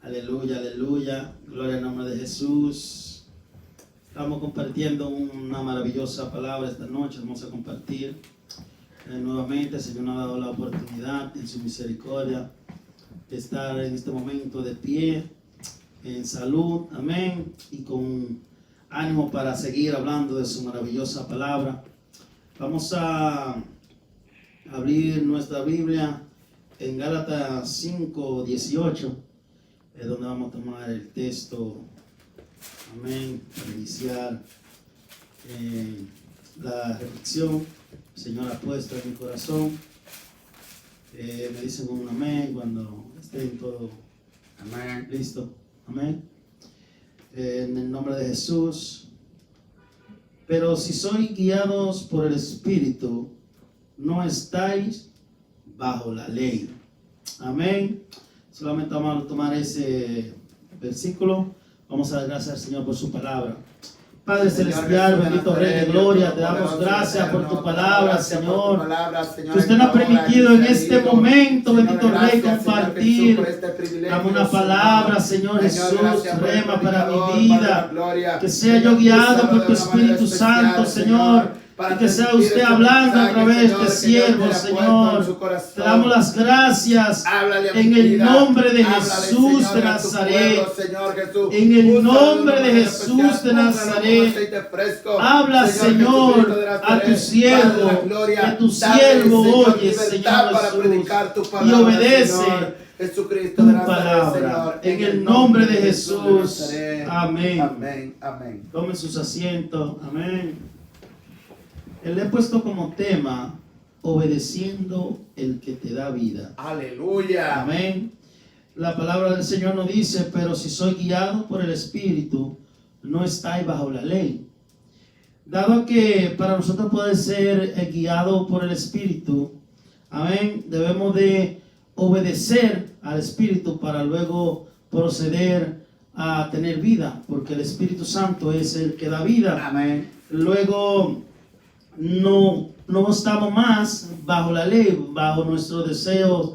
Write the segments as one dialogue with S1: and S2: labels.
S1: Aleluya, aleluya. Gloria al nombre de Jesús. Estamos compartiendo una maravillosa palabra esta noche. Vamos a compartir nuevamente. El Señor nos ha dado la oportunidad en su misericordia de estar en este momento de pie, en salud, amén, y con ánimo para seguir hablando de su maravillosa palabra. Vamos a abrir nuestra Biblia en Gálatas 5:18, es donde vamos a tomar el texto, amén, para iniciar la reflexión. El Señor ha puesto en mi corazón. Me dicen un amén cuando estén todos listos. Amén. En el nombre de Jesús. Pero si sois guiados por el Espíritu, no estáis bajo la ley. Amén. Solamente vamos a tomar ese versículo. Vamos a dar gracias al Señor por su palabra. Padre celestial, bendito Rey de Gloria, te damos gracias por tu palabra, Señor, que usted nos ha permitido en este momento, bendito Rey, compartir. Dame una palabra, Señor Jesús, rema para mi vida, que sea yo guiado por tu Espíritu Santo, Señor, y que sea usted hablando a través de este siervo, Señor. Te damos las gracias en el nombre de Jesús de Nazaret. En el nombre de Jesús de Nazaret. Habla, Señor, a tu siervo, que tu siervo oye, Señor Jesús, y obedece
S2: Jesucristo
S1: tu palabra. En el nombre de Jesús. Amén.
S2: Amén. Amén.
S1: Tomen sus asientos. Amén. Le he puesto como tema, obedeciendo el que te da vida.
S2: Aleluya.
S1: Amén. La palabra del Señor nos dice, pero si soy guiado por el Espíritu, no estáis bajo la ley. Dado que para nosotros poder ser guiado por el Espíritu, amén, debemos de obedecer al Espíritu para luego proceder a tener vida, porque el Espíritu Santo es el que da vida.
S2: Amén.
S1: Luego no estamos más bajo la ley, bajo nuestros deseos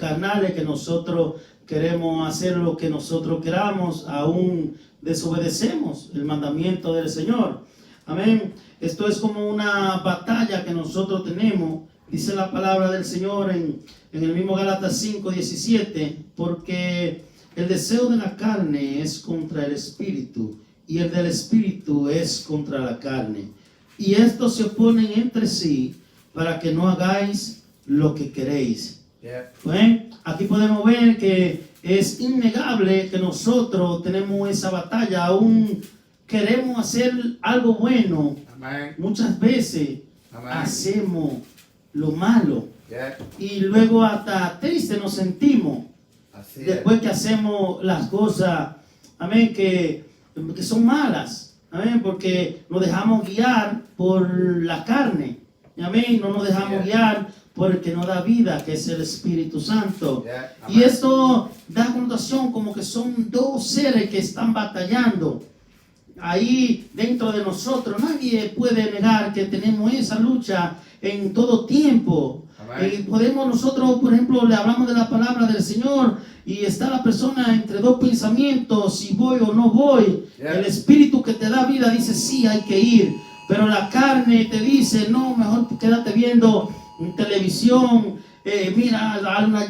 S1: carnales, que nosotros queremos hacer lo que nosotros queramos, aún desobedecemos el mandamiento del Señor. Amén. Esto es como una batalla que nosotros tenemos. Dice la palabra del Señor en el mismo Gálatas 5:17, porque el deseo de la carne es contra el Espíritu, y el del Espíritu es contra la carne. Y estos se oponen entre sí para que no hagáis lo que queréis. ¿Ven? Aquí podemos ver que es innegable que nosotros tenemos esa batalla. Aún queremos hacer algo bueno.
S2: Amén.
S1: Muchas veces hacemos lo malo.
S2: Yeah.
S1: Y luego hasta triste nos sentimos.
S2: Así
S1: Después que hacemos las cosas, amén, que son malas. Amén, porque nos dejamos guiar por la carne. Amén, no nos dejamos guiar por el que nos da vida, que es el Espíritu Santo. Y esto da connotación como que son dos seres que están batallando ahí dentro de nosotros. Nadie puede negar que tenemos esa lucha en todo tiempo. Podemos nosotros, por ejemplo, le hablamos de la palabra del Señor y está la persona entre dos pensamientos, si voy o no voy. El Espíritu que te da vida dice sí, hay que ir, pero la carne te dice no, mejor quédate viendo televisión. Mira,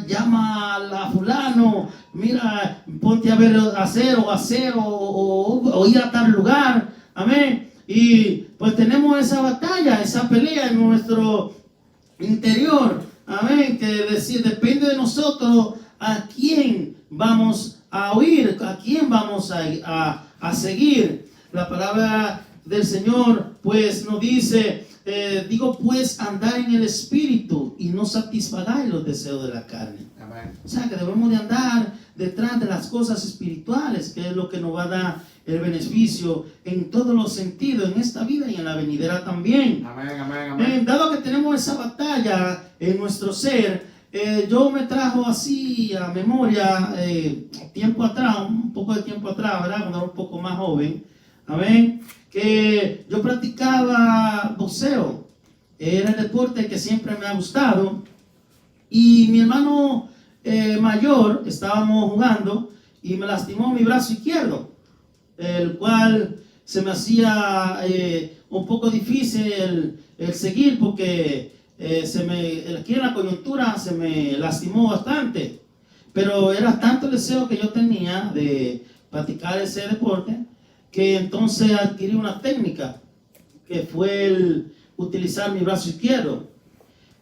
S1: llama a fulano, mira, ponte a ver o ir a tal lugar. Amén. Y pues tenemos esa batalla, esa pelea en nuestro interior. Amén. Que depende de nosotros a quién vamos a oír, a quién vamos a seguir. La palabra del Señor pues nos dice, digo pues andar en el Espíritu y no satisfagáis los deseos de la carne.
S2: Amén.
S1: O sea que debemos de andar detrás de las cosas espirituales, que es lo que nos va a dar el beneficio en todos los sentidos, en esta vida y en la venidera también.
S2: Amén, amén, amén.
S1: Dado que tenemos esa batalla en nuestro ser, yo me trajo así a memoria tiempo atrás, un poco de tiempo atrás, ¿verdad? Cuando era un poco más joven, amén, que yo practicaba boxeo. Era el deporte que siempre me ha gustado. Y mi hermano mayor, estábamos jugando y me lastimó mi brazo izquierdo, el cual se me hacía un poco difícil el seguir porque aquí en la coyuntura se me lastimó bastante. Pero era tanto el deseo que yo tenía de practicar ese deporte que entonces adquirí una técnica que fue el utilizar mi brazo izquierdo,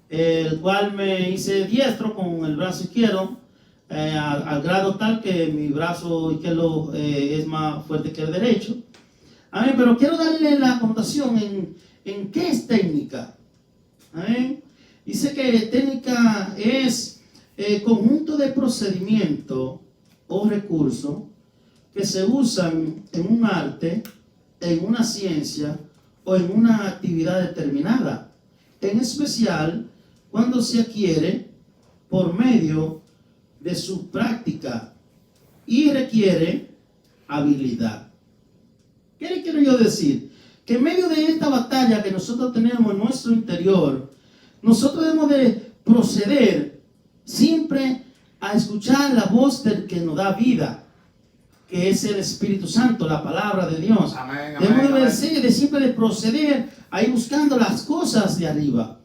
S1: el cual me hice diestro con el brazo izquierdo al grado tal que mi brazo izquierdo es más fuerte que el derecho. Amén. Pero quiero darle la connotación en qué es técnica. Amén. Dice que técnica es conjunto de procedimiento o recursos que se usan en un arte, en una ciencia o en una actividad determinada, en especial cuando se adquiere por medio de su práctica y requiere habilidad. ¿Qué le quiero yo decir? Que en medio de esta batalla que nosotros tenemos en nuestro interior, nosotros debemos de proceder siempre a escuchar la voz del que nos da vida, que es el Espíritu Santo, la palabra de Dios.
S2: Amén,
S1: Debemos de siempre de proceder ahí buscando las cosas de arriba.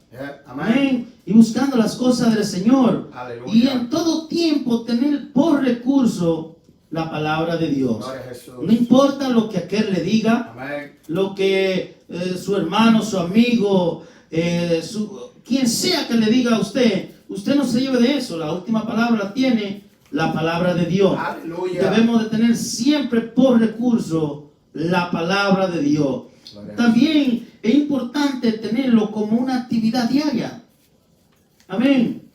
S1: Amén. Y buscando las cosas del Señor.
S2: Aleluya.
S1: Y en todo tiempo tener por recurso la palabra de Dios. No importa lo que aquel le diga,
S2: Amén.
S1: lo que su hermano, su amigo, quien sea que le diga a usted, usted no se lleve de eso. La última palabra la tiene la palabra de Dios.
S2: Aleluya.
S1: Debemos de tener siempre por recurso la palabra de Dios. También es importante tenerlo como una actividad diaria. Amén.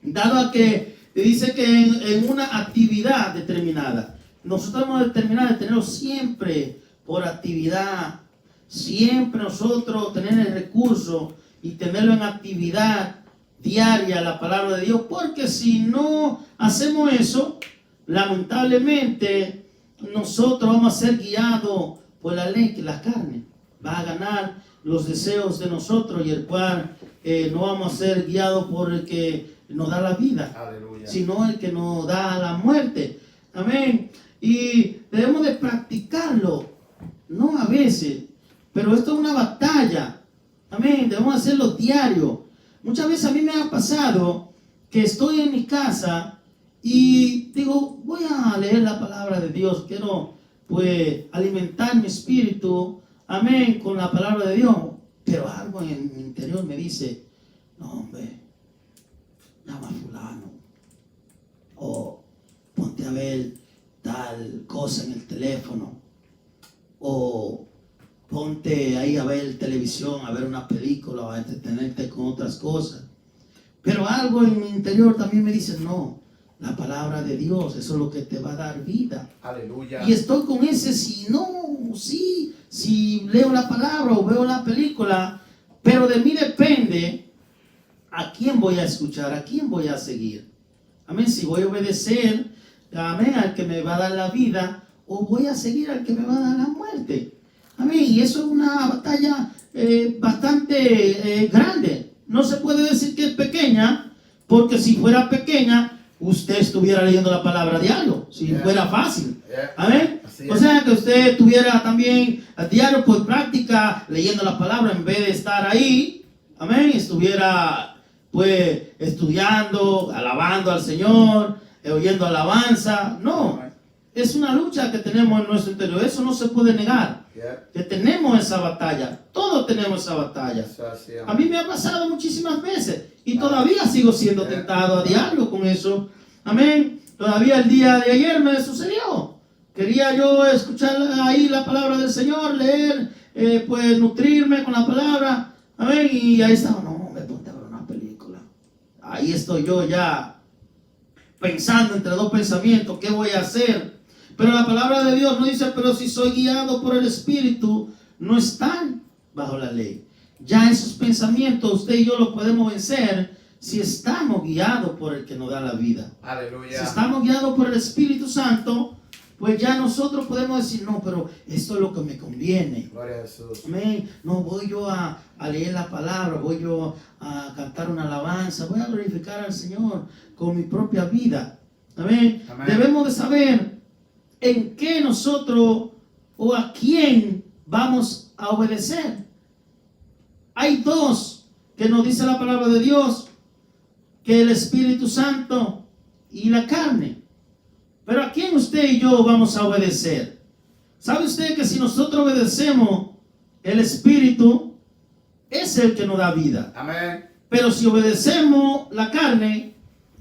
S1: Dado a que dice que en una actividad determinada, nosotros hemos determinado de tenerlo siempre por actividad. Siempre nosotros tener el recurso y tenerlo en actividad diaria, la palabra de Dios. Porque si no hacemos eso, lamentablemente nosotros vamos a ser guiados por la ley, que la carne va a ganar los deseos de nosotros, y el cual no vamos a ser guiados por el que nos da la vida. Aleluya. Sino el que nos da la muerte. Amén. Y debemos de practicarlo, no a veces, pero esto es una batalla. Amén. Debemos hacerlo diario. Muchas veces a mí me ha pasado que estoy en mi casa y digo, voy a leer la palabra de Dios, quiero pues alimentar mi espíritu, amén, con la palabra de Dios. Pero algo en mi interior me dice, no hombre, llama a fulano, o ponte a ver tal cosa en el teléfono, o ponte ahí a ver televisión, a ver una película, o a entretenerte con otras cosas. Pero algo en mi interior también me dice, no, la palabra de Dios, eso es lo que te va a dar vida.
S2: Aleluya.
S1: Y estoy con ese, si leo la palabra o veo la película, pero de mí depende a quién voy a escuchar, a quién voy a seguir. Amén, si voy a obedecer, amén, al que me va a dar la vida, o voy a seguir al que me va a dar la muerte. Amén, y eso es una batalla bastante grande. No se puede decir que es pequeña, porque si fuera pequeña, usted estuviera leyendo la palabra diario, si fuera fácil. Amén. O sea, que usted estuviera también a diario por práctica leyendo la palabra, en vez de estar ahí, amén, estuviera pues estudiando, alabando al Señor, oyendo alabanza. No, es una lucha que tenemos en nuestro interior. Eso no se puede negar, que tenemos esa batalla. Todos tenemos esa batalla. A mí me ha pasado muchísimas veces y todavía sigo siendo tentado a diario con eso. Amén. Todavía el día de ayer me sucedió. Quería yo escuchar ahí la palabra del Señor, leer, pues nutrirme con la palabra. Amén. Y ahí estaba, no, me ponte a ver una película. Ahí estoy yo ya pensando entre dos pensamientos, ¿qué voy a hacer? Pero la palabra de Dios no dice, pero si soy guiado por el Espíritu, no están bajo la ley. Ya esos pensamientos usted y yo los podemos vencer si estamos guiados por el que nos da la vida.
S2: Aleluya.
S1: Si estamos guiados por el Espíritu Santo, pues ya nosotros podemos decir, no, pero esto es lo que me conviene.
S2: Gloria a Jesús.
S1: Amén. No voy yo a leer la palabra, voy yo a cantar una alabanza, voy a glorificar al Señor con mi propia vida. Amén. Amén. Debemos de saber en qué nosotros o a quién vamos a obedecer. Hay dos que nos dice la palabra de Dios, que el Espíritu Santo y la carne. Pero ¿a quién usted y yo vamos a obedecer? ¿Sabe usted que si nosotros obedecemos el Espíritu, es el que nos da vida?
S2: Amén.
S1: Pero si obedecemos la carne,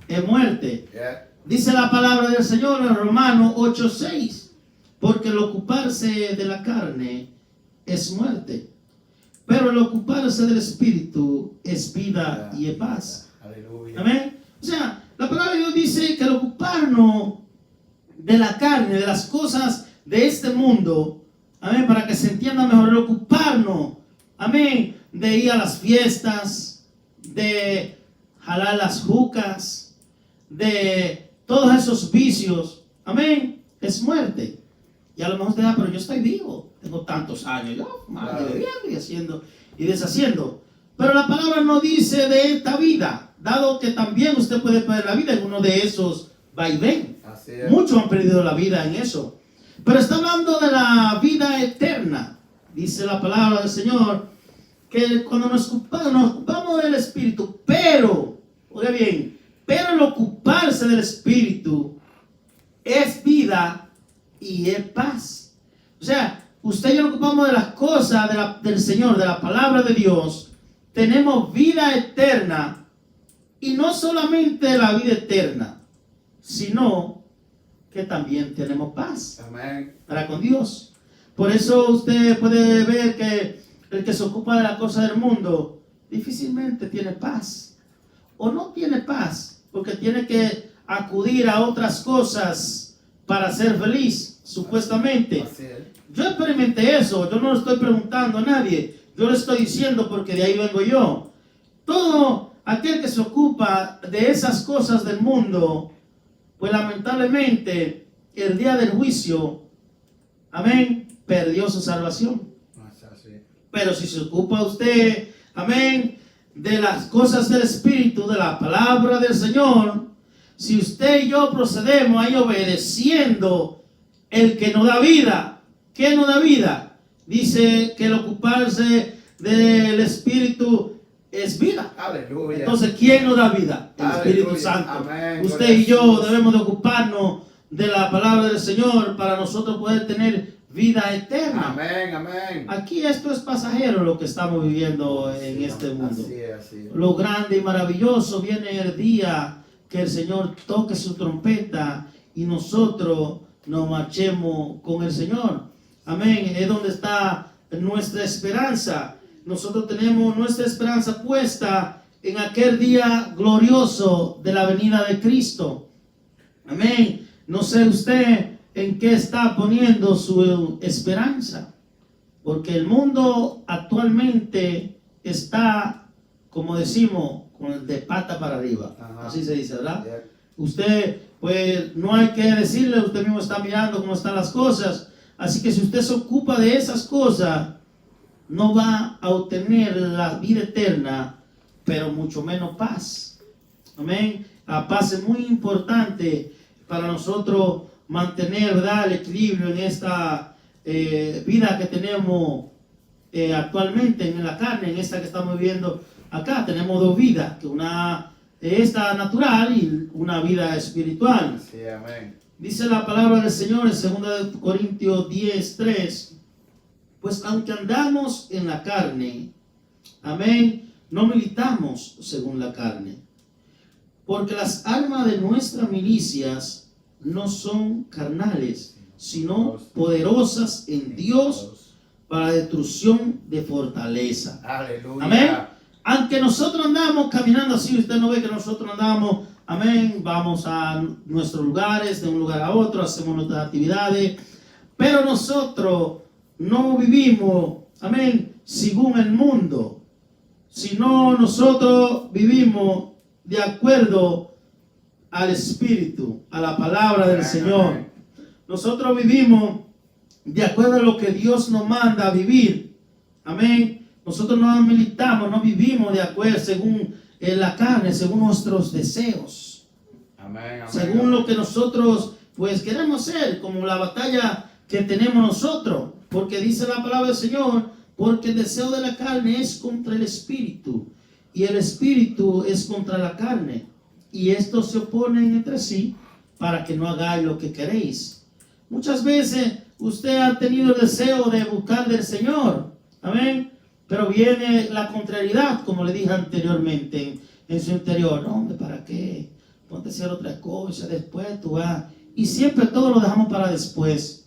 S1: es muerte.
S2: Yeah.
S1: Dice la palabra del Señor en Romanos 8:6, porque el ocuparse de la carne es muerte, pero el ocuparse del Espíritu es vida y es paz.
S2: Aleluya.
S1: Amén. O sea, la palabra de Dios dice que el ocuparnos de la carne, de las cosas de este mundo, amén, para que se entienda mejor, el ocuparnos, amén, de ir a las fiestas, de jalar las jucas, de todos esos vicios, amén, es muerte. Y a lo mejor usted da, pero yo estoy vivo, tengo tantos años, yo bebiendo y haciendo y deshaciendo. Pero la palabra no dice de esta vida, dado que también usted puede perder la vida en uno de esos vaivén.
S2: Así es.
S1: Muchos han perdido la vida en eso. Pero está hablando de la vida eterna. Dice la palabra del Señor que cuando nos ocupamos del Espíritu, pero, oiga bien, pero el ocuparse del Espíritu es vida y es paz. O sea, usted y yo nos ocupamos de las cosas del Señor, de la palabra de Dios. Tenemos vida eterna, y no solamente la vida eterna, sino que también tenemos paz
S2: Amén.
S1: para con Dios. Por eso usted puede ver que el que se ocupa de la cosa del mundo difícilmente tiene paz, o no tiene paz, porque tiene que acudir a otras cosas para ser feliz, supuestamente.
S2: Así es.
S1: Yo experimenté eso, yo no lo estoy preguntando a nadie, yo lo estoy diciendo porque de ahí vengo yo. Todo aquel que se ocupa de esas cosas del mundo, pues lamentablemente el día del juicio, amén, perdió su salvación.
S2: Así.
S1: Pero si se ocupa usted, amén, de las cosas del Espíritu, de la palabra del Señor, si usted y yo procedemos ahí obedeciendo el que nos da vida, ¿qué nos da vida? Dice que el ocuparse del Espíritu es vida.
S2: Aleluya.
S1: Entonces, ¿quién nos da vida? El
S2: Aleluya.
S1: Espíritu Santo.
S2: Amén.
S1: Usted y yo debemos de ocuparnos de la palabra del Señor para nosotros poder tener vida eterna.
S2: Amén, amén.
S1: Aquí esto es pasajero lo que estamos viviendo en este mundo.
S2: Así es, así es.
S1: Lo grande y maravilloso viene el día que el Señor toque su trompeta y nosotros nos marchemos con el Señor. Amén. Es donde está nuestra esperanza. Nosotros tenemos nuestra esperanza puesta en aquel día glorioso de la venida de Cristo. Amén. No sé usted en qué está poniendo su esperanza, porque el mundo actualmente está, como decimos, con el de pata para arriba.
S2: Ajá.
S1: Así se dice, ¿verdad?
S2: Yeah.
S1: Usted, pues no hay que decirle, usted mismo está mirando cómo están las cosas. Así que si usted se ocupa de esas cosas, no va a obtener la vida eterna, pero mucho menos paz. Amén. La paz es muy importante para nosotros mantener, ¿verdad?, el equilibrio en esta vida que tenemos actualmente en la carne, en esta que estamos viviendo acá. Tenemos dos vidas, que una esta natural y una vida espiritual.
S2: Sí, amén.
S1: Dice la palabra del Señor en 2 Corintios 10:3, pues aunque andamos en la carne, amén, no militamos según la carne, porque las armas de nuestras milicias no son carnales, sino poderosas en Dios para destrucción de fortaleza.
S2: Aleluya.
S1: Amén. Aunque nosotros andamos caminando así, usted no ve que nosotros andamos, amén, vamos a nuestros lugares, de un lugar a otro, hacemos nuestras actividades, pero nosotros no vivimos, amén, según el mundo, sino nosotros vivimos de acuerdo al Espíritu, a la palabra del Señor. Nosotros vivimos de acuerdo a lo que Dios nos manda a vivir. Amén. Nosotros no militamos, no vivimos de acuerdo según la carne, según nuestros deseos.
S2: Amén, amén.
S1: Según lo que nosotros pues queremos ser como la batalla que tenemos nosotros, porque dice la palabra del Señor, porque el deseo de la carne es contra el espíritu y el espíritu es contra la carne, y estos se oponen entre sí para que no hagáis lo que queréis. Muchas veces usted ha tenido el deseo de buscar del Señor, amén, pero viene la contrariedad, como le dije anteriormente, en su interior. No, hombre, ¿para qué? Ponte a hacer otra cosa, después tú vas. Y siempre todo lo dejamos para después.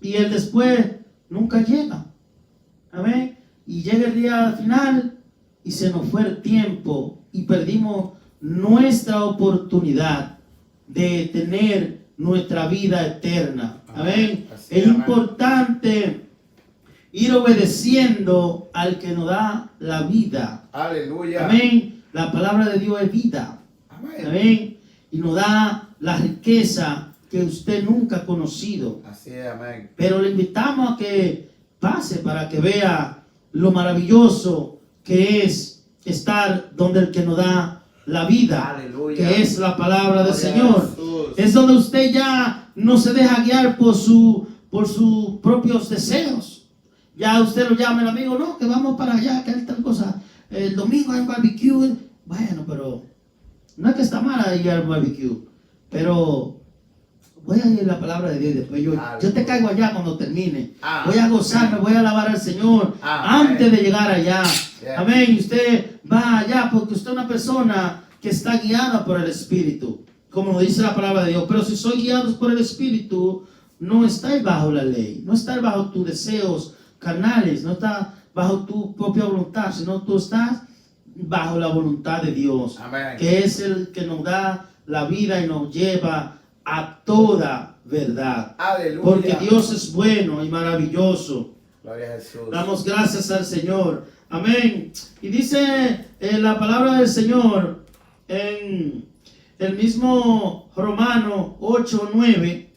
S1: Y el después nunca llega. Amén. Y llega el día final y se nos fue el tiempo y perdimos nuestra oportunidad de tener nuestra vida eterna. Amén. Es importante ir obedeciendo al que nos da la vida.
S2: Aleluya.
S1: Amén. La palabra de Dios es vida.
S2: Amén.
S1: Amén. Y nos da la riqueza que usted nunca ha conocido.
S2: Así es, amén.
S1: Pero le invitamos a que pase para que vea lo maravilloso que es estar donde el que nos da la vida.
S2: Aleluya.
S1: Que es la palabra del
S2: Gloria a
S1: Señor.
S2: Jesús.
S1: Es donde usted ya no se deja guiar por sus propios deseos. Ya usted lo llama el amigo, no, que vamos para allá, que hay tal cosa. El domingo hay un barbecue. Bueno, pero no es que está mal ir al barbecue, pero voy a ir a la palabra de Dios y después yo te caigo allá cuando termine. Voy a gozarme, voy a alabar al Señor antes de llegar allá. Amén. Y usted va allá porque usted es una persona que está guiada por el Espíritu, como lo dice la palabra de Dios. Pero si soy guiado por el Espíritu, no estáis bajo la ley, no estáis bajo tus deseos carnales, no estás bajo tu propia voluntad, sino tú estás bajo la voluntad de Dios.
S2: Amén.
S1: Que es el que nos da la vida y nos lleva a toda verdad.
S2: Aleluya.
S1: Porque Dios es bueno y maravilloso.
S2: Gloria a Jesús.
S1: Damos gracias al Señor. Amén. Y dice la palabra del Señor en el mismo Romano 8:9.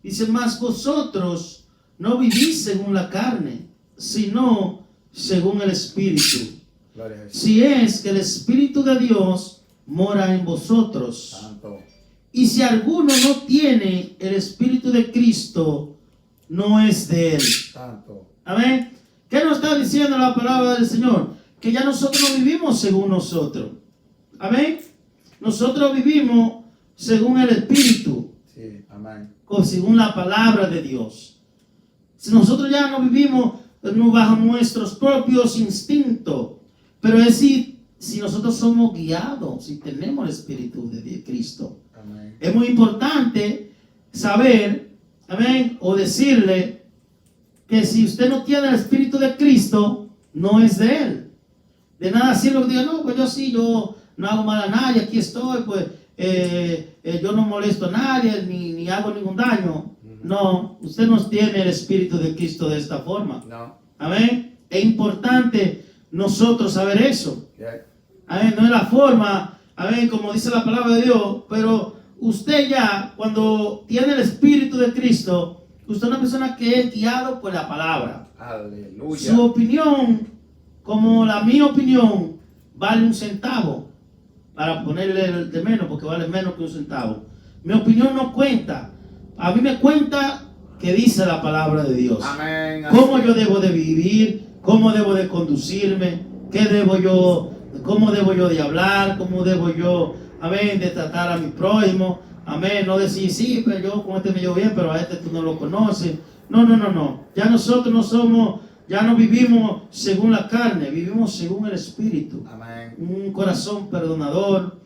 S1: Dice, mas vosotros no vivís según la carne, sino según el Espíritu.
S2: Gloria a Jesús.
S1: Si es que el Espíritu de Dios mora en vosotros.
S2: Santo.
S1: Y si alguno no tiene el Espíritu de Cristo, no es de él.
S2: Santo.
S1: Amén. ¿Qué nos está diciendo la palabra del Señor? Que ya nosotros no vivimos según nosotros. Amén. Nosotros vivimos según el Espíritu.
S2: Sí, amén.
S1: O según la palabra de Dios. Si nosotros ya no vivimos bajo nuestros propios instintos, pero es si nosotros somos guiados, si tenemos el Espíritu de Cristo.
S2: Amén.
S1: Es muy importante saber, amén, o decirle que si usted no tiene el Espíritu de Cristo, no es de Él. De nada sirve que diga, no, pues yo no hago mal a nadie, aquí estoy, pues yo no molesto a nadie, ni hago ningún daño. No, usted no tiene el Espíritu de Cristo de esta forma.
S2: No.
S1: Amén. Es importante nosotros saber eso.
S2: Yeah.
S1: Amén. No es la forma, amén, como dice la palabra de Dios, pero usted ya, cuando tiene el Espíritu de Cristo, usted es una persona que es guiado por la palabra.
S2: Aleluya.
S1: Su opinión, como mi opinión, vale un centavo, para ponerle el de menos, porque vale menos que un centavo. Mi opinión no cuenta. A mí me cuenta que dice la palabra de Dios.
S2: Amén.
S1: Cómo yo debo de vivir, cómo debo de conducirme, cómo debo yo de hablar, cómo debo yo, amén, de tratar a mi prójimo. Amén. No decir, sí, pero yo con este me llevo bien, pero a este tú no lo conoces. No. Ya nosotros ya no vivimos según la carne, vivimos según el Espíritu.
S2: Amén.
S1: Un corazón perdonador,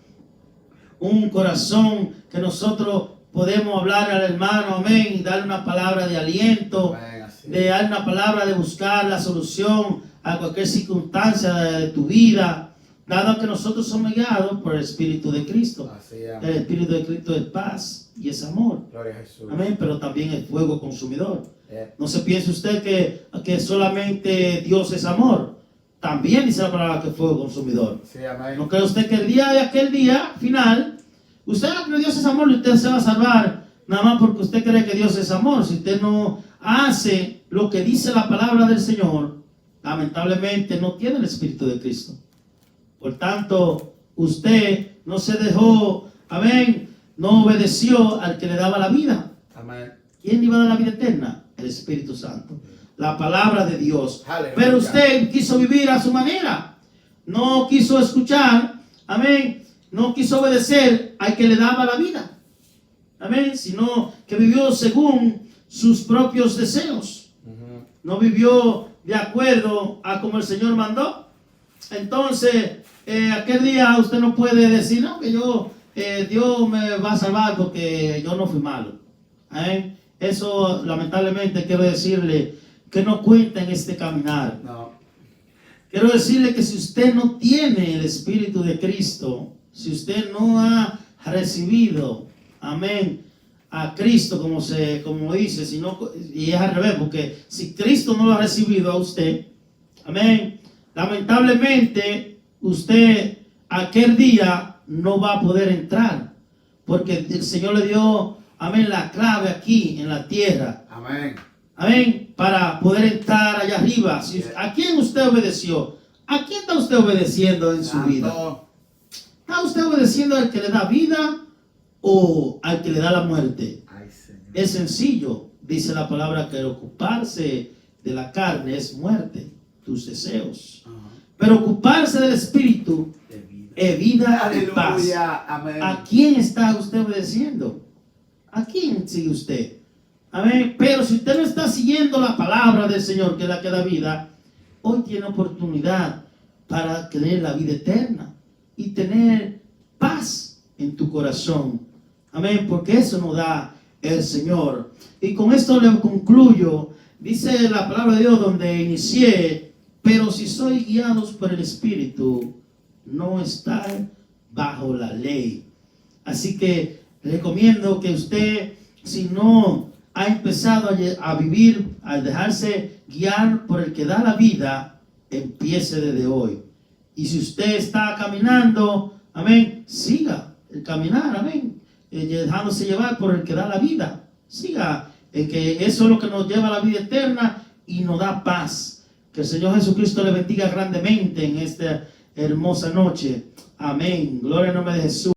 S1: un corazón que nosotros podemos hablar al hermano, amén, y darle una palabra de aliento,
S2: Amén, así.
S1: de darle una palabra de buscar la solución a cualquier circunstancia de tu vida, dado que nosotros somos guiados por el Espíritu de Cristo.
S2: Así,
S1: El
S2: amén.
S1: Espíritu de Cristo es paz y es amor.
S2: Gloria a Jesús.
S1: Amén, pero también es fuego consumidor.
S2: Yeah.
S1: No se piense usted que solamente Dios es amor. También dice la palabra que es fuego consumidor.
S2: Sí, amén.
S1: ¿No cree usted que el día de aquel día final, usted no cree que Dios es amor y usted se va a salvar nada más porque usted cree que Dios es amor? Si usted no hace lo que dice la palabra del Señor, lamentablemente no tiene el Espíritu de Cristo. Por tanto, usted no se dejó, amén, no obedeció al que le daba la vida.
S2: Amén.
S1: ¿Quién le iba a dar la vida eterna? El Espíritu Santo, la palabra de Dios.
S2: Aleluya.
S1: Pero usted quiso vivir a su manera, no quiso escuchar, amén, no quiso obedecer al que le daba la vida, amén, sino que vivió según sus propios deseos, no vivió de acuerdo a como el Señor mandó. Entonces, aquel día usted no puede decir, no, que yo, Dios me va a salvar porque yo no fui malo. ¿Eh? Eso, lamentablemente, quiero decirle que no cuenta en este caminar.
S2: No.
S1: Quiero decirle que si usted no tiene el Espíritu de Cristo, si usted no ha recibido, amén, a Cristo como dice, sino, y es al revés, porque si Cristo no lo ha recibido a usted, amén, lamentablemente usted aquel día no va a poder entrar, porque el Señor le dio, amén, la clave aquí en la tierra,
S2: Amén.
S1: amén, para poder entrar allá arriba. ¿A quién usted obedeció? ¿A quién está usted obedeciendo en su vida? ¿Está usted obedeciendo al que le da vida o al que le da la muerte?
S2: Ay, Señor.
S1: Es sencillo, dice la palabra, que ocuparse de la carne es muerte, tus deseos. Pero ocuparse del Espíritu
S2: De vida.
S1: es vida y paz.
S2: Aleluya. Amén.
S1: ¿A quién está usted obedeciendo? ¿A quién sigue usted? Amén. Pero si usted no está siguiendo la palabra del Señor, que es la que da vida, hoy tiene oportunidad para tener la vida eterna y tener paz en tu corazón. Amén. Porque eso nos da el Señor. Y con esto le concluyo. Dice la palabra de Dios donde inicié: pero si sois guiados por el Espíritu, no estar bajo la ley. Así que recomiendo que usted, si no ha empezado a vivir, a dejarse guiar por el que da la vida, empiece desde hoy. Y si usted está caminando, amén, siga el caminar, amén, dejándose llevar por el que da la vida. Siga, que eso es lo que nos lleva a la vida eterna y nos da paz. Que el Señor Jesucristo le bendiga grandemente en esta hermosa noche. Amén. Gloria al nombre de Jesús.